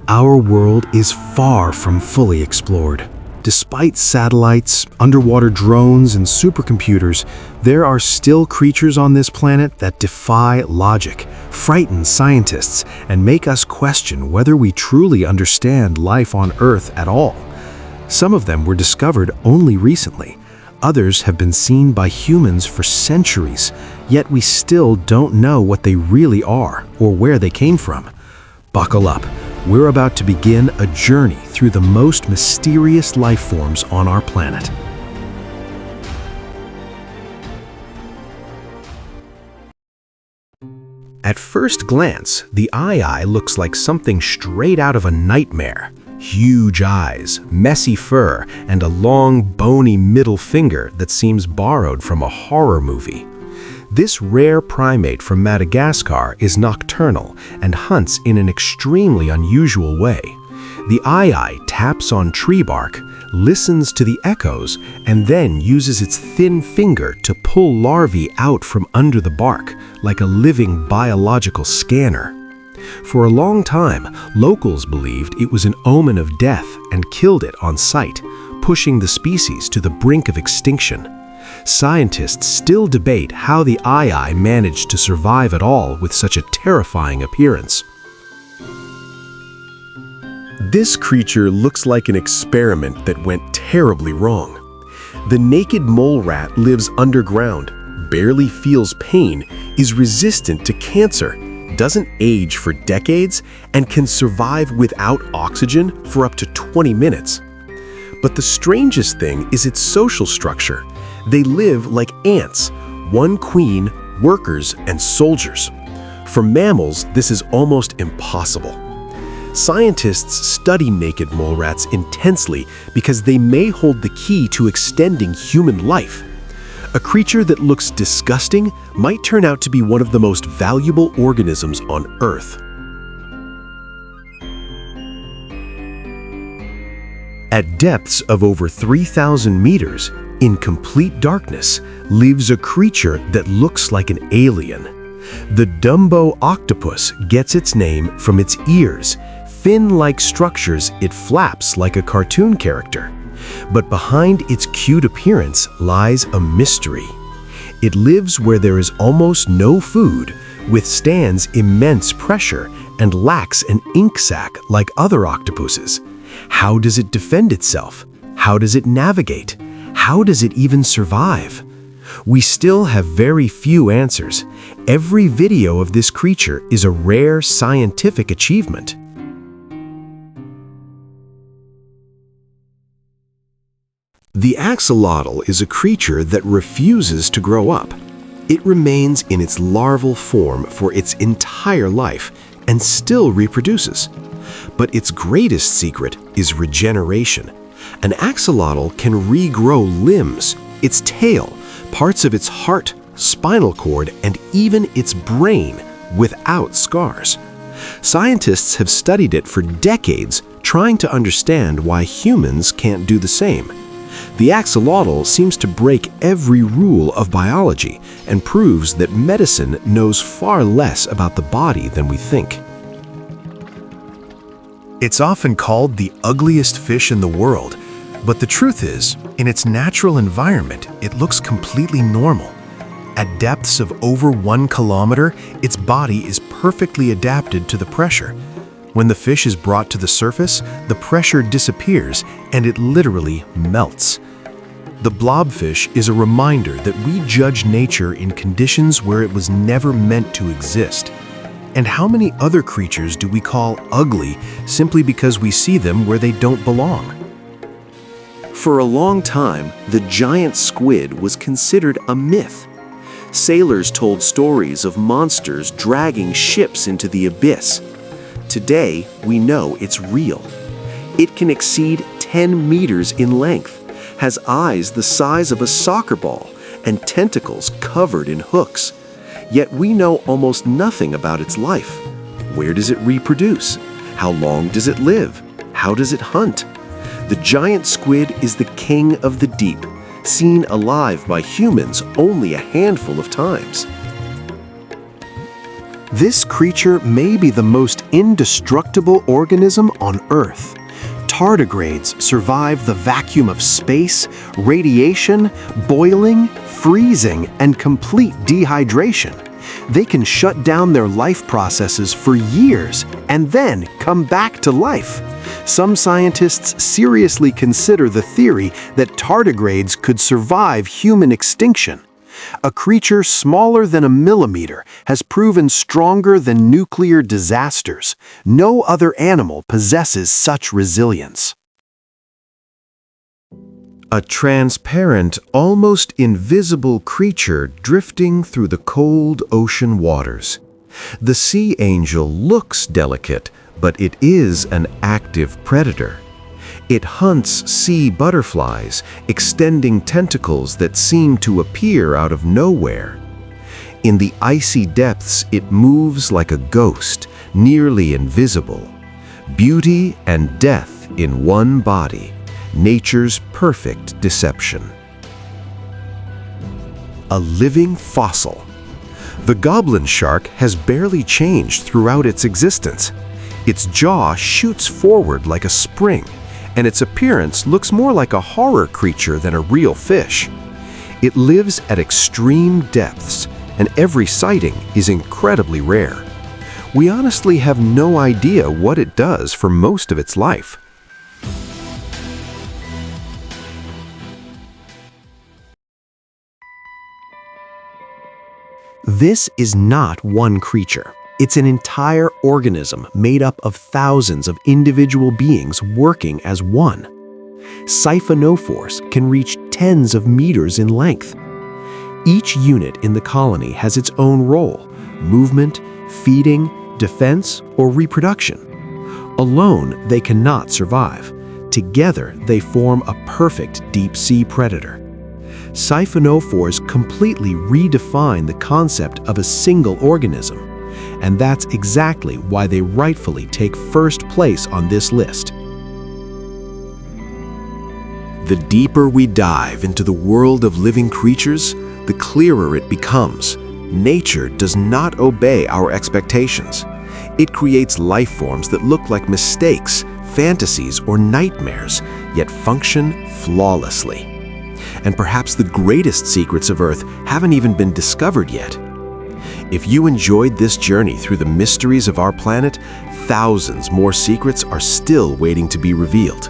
Our world is far from fully explored. Despite satellites, underwater drones, and supercomputers, there are still creatures on this planet that defy logic, frighten scientists, and make us question whether we truly understand life on Earth at all. Some of them were discovered only recently. Others have been seen by humans for centuries, yet we still don't know what they really are or where they came from. Buckle up. We're about to begin a journey through the most mysterious life forms on our planet. At first glance, the eye looks like something straight out of a nightmare. Huge eyes, messy fur, and a long, bony middle finger that seems borrowed from a horror movie. This rare primate from Madagascar is nocturnal and hunts in an extremely unusual way. The eye taps on tree bark, listens to the echoes, and then uses its thin finger to pull larvae out from under the bark, like a living biological scanner. For a long time, locals believed it was an omen of death and killed it on sight, pushing the species to the brink of extinction. Scientists still debate how the eye managed to survive at all with such a terrifying appearance. This creature looks like an experiment that went terribly wrong. The naked mole rat lives underground, barely feels pain, is resistant to cancer, doesn't age for decades, and can survive without oxygen for up to 20 minutes. But the strangest thing is its social structure. They live like ants, one queen, workers, and soldiers. For mammals, this is almost impossible. Scientists study naked mole rats intensely because they may hold the key to extending human life. A creature that looks disgusting might turn out to be one of the most valuable organisms on Earth. At depths of over 3,000 meters, in complete darkness, lives a creature that looks like an alien. The Dumbo octopus gets its name from its ears, fin-like structures. It flaps like a cartoon character. But behind its cute appearance lies a mystery. It lives where there is almost no food, withstands immense pressure, and lacks an ink sac like other octopuses. How does it defend itself? How does it navigate? How does it even survive? We still have very few answers. Every video of this creature is a rare scientific achievement. The axolotl is a creature that refuses to grow up. It remains in its larval form for its entire life and still reproduces. But its greatest secret is regeneration. An axolotl can regrow limbs, its tail, parts of its heart, spinal cord, and even its brain without scars. Scientists have studied it for decades, trying to understand why humans can't do the same. The axolotl seems to break every rule of biology and proves that medicine knows far less about the body than we think. It's often called the ugliest fish in the world, but the truth is, in its natural environment, it looks completely normal. At depths of over 1 kilometer, its body is perfectly adapted to the pressure. When the fish is brought to the surface, the pressure disappears and it literally melts. The blobfish is a reminder that we judge nature in conditions where it was never meant to exist. And how many other creatures do we call ugly simply because we see them where they don't belong? For a long time, the giant squid was considered a myth. Sailors told stories of monsters dragging ships into the abyss. Today, we know it's real. It can exceed 10 meters in length, has eyes the size of a soccer ball, and tentacles covered in hooks. Yet we know almost nothing about its life. Where does it reproduce? How long does it live? How does it hunt? The giant squid is the king of the deep, seen alive by humans only a handful of times. This creature may be the most indestructible organism on Earth. Tardigrades survive the vacuum of space, radiation, boiling, freezing, and complete dehydration. They can shut down their life processes for years and then come back to life. Some scientists seriously consider the theory that tardigrades could survive human extinction. A creature smaller than a millimeter has proven stronger than nuclear disasters. No other animal possesses such resilience. A transparent, almost invisible creature drifting through the cold ocean waters. The sea angel looks delicate, but it is an active predator. It hunts sea butterflies, extending tentacles that seem to appear out of nowhere. In the icy depths, it moves like a ghost, nearly invisible. Beauty and death in one body. Nature's perfect deception. A living fossil. The goblin shark has barely changed throughout its existence. Its jaw shoots forward like a spring, and its appearance looks more like a horror creature than a real fish. It lives at extreme depths, and every sighting is incredibly rare. We honestly have no idea what it does for most of its life. This is not one creature. It's an entire organism made up of thousands of individual beings working as one. Siphonophores can reach tens of meters in length. Each unit in the colony has its own role: movement, feeding, defense, or reproduction. Alone, they cannot survive. Together, they form a perfect deep-sea predator. Siphonophores completely redefine the concept of a single organism, and that's exactly why they rightfully take first place on this list. The deeper we dive into the world of living creatures, the clearer it becomes. Nature does not obey our expectations. It creates life forms that look like mistakes, fantasies, or nightmares, yet function flawlessly. And perhaps the greatest secrets of Earth haven't even been discovered yet. If you enjoyed this journey through the mysteries of our planet, thousands more secrets are still waiting to be revealed.